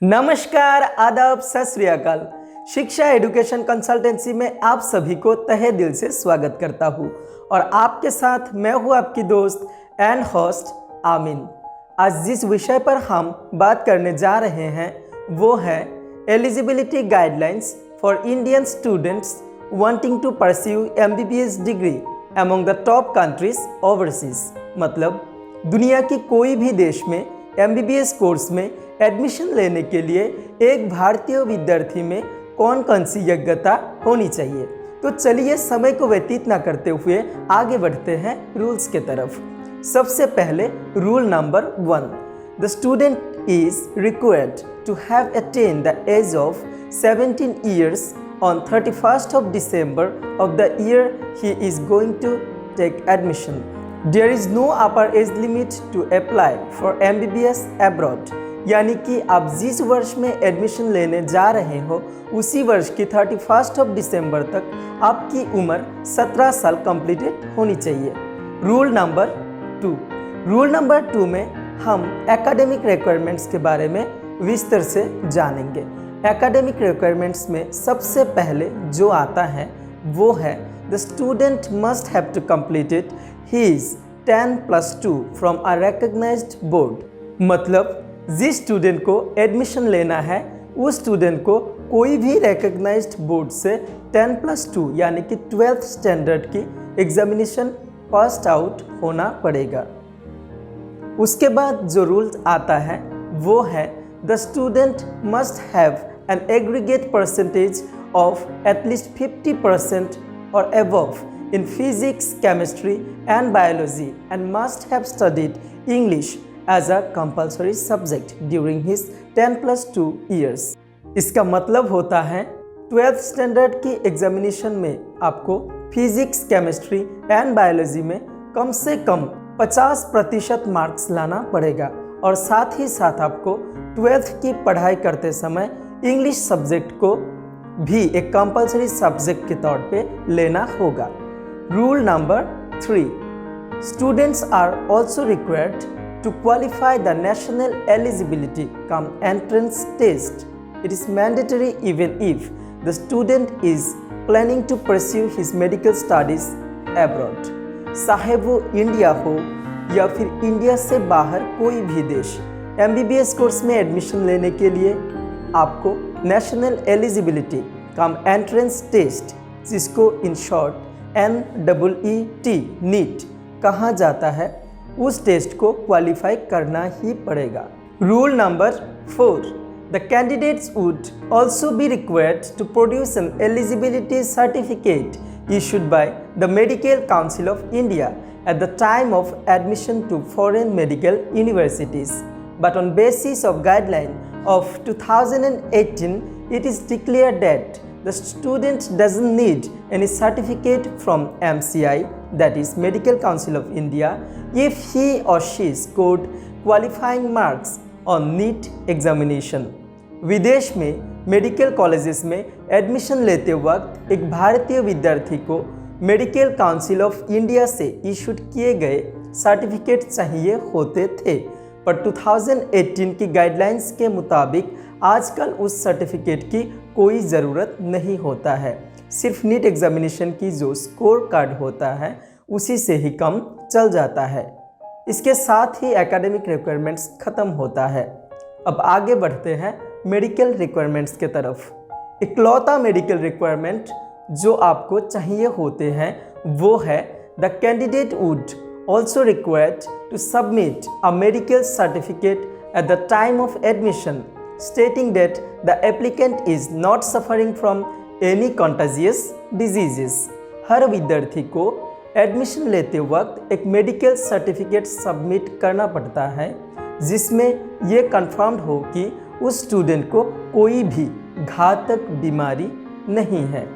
नमस्कार, आदाब, सत श्री अकाल। शिक्षा एजुकेशन कंसल्टेंसी में आप सभी को तहे दिल से स्वागत करता हूँ और आपके साथ मैं हूँ आपकी दोस्त एंड होस्ट आमिन। आज जिस विषय पर हम बात करने जा रहे हैं वो है eligibility guidelines for Indian students wanting to pursue MBBS degree among the top countries overseas. मतलब दुनिया की कोई भी देश में MBBS कोर्स में एडमिशन लेने के लिए एक भारतीय विद्यार्थी में कौन कौन सी योग्यता होनी चाहिए। तो चलिए समय को व्यतीत न करते हुए आगे बढ़ते हैं रूल्स के तरफ। सबसे पहले rule number 1, the student is required to have attend the age of 17 years on 31st of December of the year he is going to take admission. There is no upper age limit to apply for MBBS abroad. यानी कि आप जिस वर्ष में admission लेने जा रहे हो उसी वर्ष की 31st of December तक आपकी उम्र 17 साल कंप्लीटेड होनी चाहिए। रूल नंबर 2 में हम एकेडमिक रिक्वायरमेंट्स के बारे में विस्तार से जानेंगे। एकेडमिक रिक्वायरमेंट्स में सबसे पहले जो आता है वो है the student must have to completed his 10+2 from a recognised board. मतलब जिस स्टूडेंट को एडमिशन लेना है उस स्टूडेंट को कोई भी रिकॉग्नाइज्ड बोर्ड से 10+2 यानी कि 12th स्टैंडर्ड की एग्जामिनेशन पास आउट होना पड़ेगा। उसके बाद जो रूल आता है वो है the student must have an aggregate percentage of at least 50% और above in physics, chemistry and biology and must have studied English as a compulsory subject during his 10+2 years। इसका मतलब होता है 12th स्टैंडर्ड की एग्जामिनेशन में आपको फिजिक्स, केमिस्ट्री एंड बायोलॉजी में कम से कम 50% मार्क्स लाना पड़ेगा और साथ ही साथ आपको 12th की पढ़ाई करते समय इंग्लिश सब्जेक्ट को भी एक कंपल्सरी सब्जेक्ट के तौर पे लेना होगा। Rule number 3, students are also required to qualify the national eligibility cum entrance test. It is mandatory even if the student is planning to pursue his medical studies abroad. चाहे वो India हो या फिर इंडिया से बाहर कोई भी देश, MBBS कोर्स में एडमिशन लेने के लिए आपको national eligibility cum entrance test, जिसको इन शॉर्ट NEET नीट कहा जाता है, उस टेस्ट को क्वालिफाई करना ही पड़ेगा। Rule number 4, the candidates would also be required to produce an eligibility certificate issued by the Medical Council of India at the time of admission to foreign medical universities. But on basis of guideline of 2018, it is declared that the student doesn't need any certificate from MCI, that is Medical Council of India, if he or she scored qualifying marks on NEET examination. विदेश में medical colleges में admission लेते वक्त एक भारतीय विद्यार्थी को medical council of India से इशूड किए गए सर्टिफिकेट चाहिए होते थे, पर 2018 की गाइडलाइंस के मुताबिक आजकल उस सर्टिफिकेट की कोई ज़रूरत नहीं होता है। सिर्फ नीट एग्जामिनेशन की जो स्कोर कार्ड होता है उसी से ही काम चल जाता है। इसके साथ ही एकेडमिक रिक्वायरमेंट्स ख़त्म होता है। अब आगे बढ़ते हैं मेडिकल रिक्वायरमेंट्स के तरफ। इकलौता मेडिकल रिक्वायरमेंट जो आपको चाहिए होते हैं वो है the candidate would also required to submit a medical certificate at the time of admission stating that the applicant is not suffering from any contagious diseases। हर विद्यार्थी को एडमिशन लेते वक्त एक मेडिकल सर्टिफिकेट सबमिट करना पड़ता है जिसमें ये कंफर्म्ड हो कि उस स्टूडेंट को कोई भी घातक बीमारी नहीं है।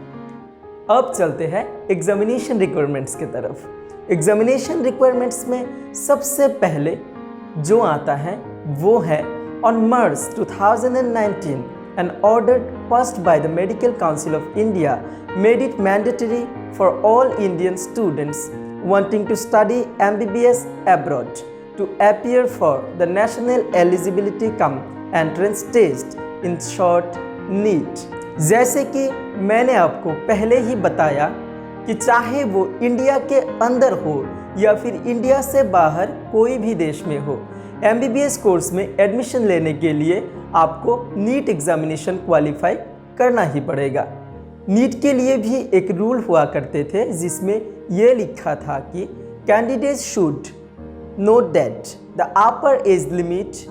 अब चलते हैं एग्जामिनेशन रिक्वायरमेंट्स की तरफ। एग्जामिनेशन रिक्वायरमेंट्स में सबसे पहले जो आता है वो है On March 2019, an order passed by the Medical Council of India made it mandatory for all Indian students wanting to study MBBS abroad to appear for the national eligibility cum entrance test, in short NEET. जैसे कि मैंने आपको पहले ही बताया कि चाहे वो India के अंदर हो या फिर इंडिया से बाहर कोई भी देश में हो, MBBS कोर्स में एडमिशन लेने के लिए आपको नीट एग्जामिनेशन क्वालिफाई करना ही पड़ेगा। नीट के लिए भी एक रूल हुआ करते थे जिसमें ये लिखा था कि candidates should note that the upper age limit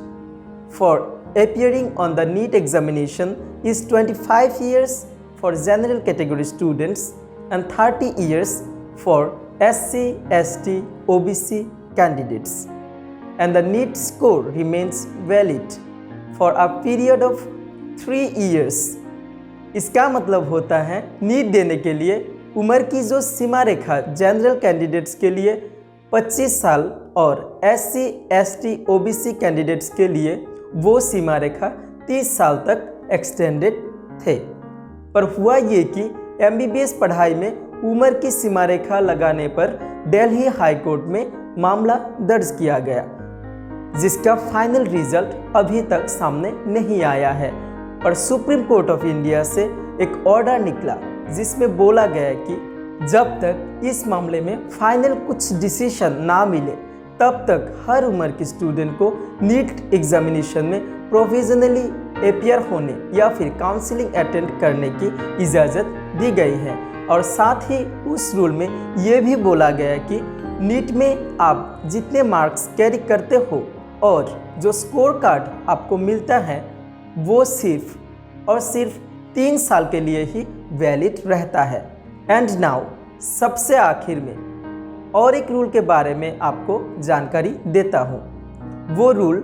for appearing on the NEET examination is 25 years for general category students and 30 years for SC, ST, OBC candidates, and the NEET score remains valid for a period of 3 years। इसका मतलब होता है NEET देने के लिए उम्र की जो सीमा रेखा जनरल कैंडिडेट्स के लिए 25 साल और SC, ST, OBC कैंडिडेट्स के लिए वो सीमा रेखा 30 साल तक एक्सटेंडेड थे। पर हुआ ये कि MBBS पढ़ाई में उम्र की सीमा रेखा लगाने पर दिल्ली हाई कोर्ट में मामला दर्ज किया गया, जिसका फाइनल रिजल्ट अभी तक सामने नहीं आया है। और सुप्रीम कोर्ट ऑफ इंडिया से एक ऑर्डर निकला जिसमें बोला गया कि जब तक इस मामले में फाइनल कुछ डिसीजन ना मिले तब तक हर उम्र के स्टूडेंट को नीट एग्जामिनेशन में प्रोविजनली अपीयर होने या फिर काउंसलिंग अटेंड करने की इजाज़त दी गई है। और साथ ही उस रूल में ये भी बोला गया कि नीट में आप जितने मार्क्स कैरी करते हो और जो स्कोर कार्ड आपको मिलता है वो सिर्फ और सिर्फ 3 साल के लिए ही वैलिड रहता है। एंड नाउ सबसे आखिर में और एक रूल के बारे में आपको जानकारी देता हूँ। वो रूल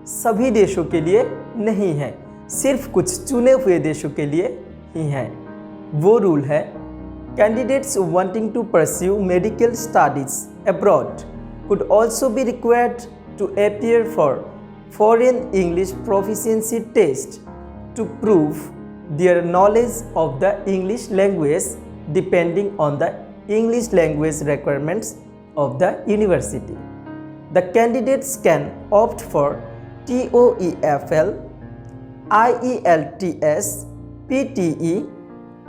सभी देशों के लिए नहीं है, सिर्फ कुछ चुने हुए देशों के लिए ही है। वो रूल है candidates wanting to pursue medical studies abroad could also be required to appear for foreign English proficiency test to prove their knowledge of the English language depending on the English language requirements of the university. The candidates can opt for TOEFL, IELTS, PTE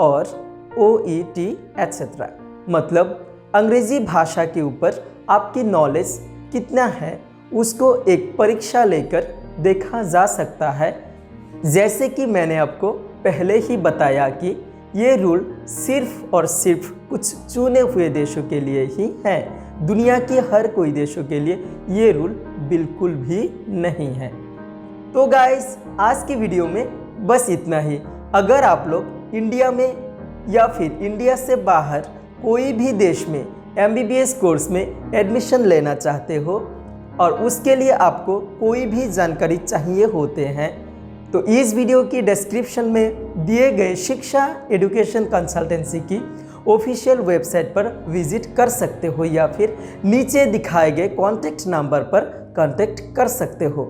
और OET etc. मतलब अंग्रेजी भाषा के ऊपर आपकी knowledge कितना है उसको एक परीक्षा लेकर देखा जा सकता है। जैसे कि मैंने आपको पहले ही बताया कि ये रूल सिर्फ और सिर्फ कुछ चुने हुए देशों के लिए ही है। दुनिया के हर कोई देशों के लिए ये रूल बिल्कुल भी नहीं है। तो गाइस आज की वीडियो में बस इतना ही। अगर आप लोग इंडिया में या फिर इंडिया से बाहर कोई भी देश में MBBS कोर्स में एडमिशन लेना चाहते हो और उसके लिए आपको कोई भी जानकारी चाहिए होते हैं तो इस वीडियो की डिस्क्रिप्शन में दिए गए शिक्षा एजुकेशन कंसल्टेंसी की ऑफिशियल वेबसाइट पर विजिट कर सकते हो या फिर नीचे दिखाए गए कॉन्टैक्ट नंबर पर कांटेक्ट कर सकते हो।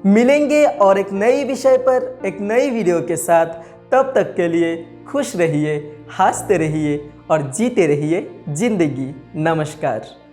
मिलेंगे और एक नई विषय पर एक नई वीडियो के साथ। तब तक के लिए खुश रहिए, हंसते रहिए और जीते रहिए जिंदगी। नमस्कार।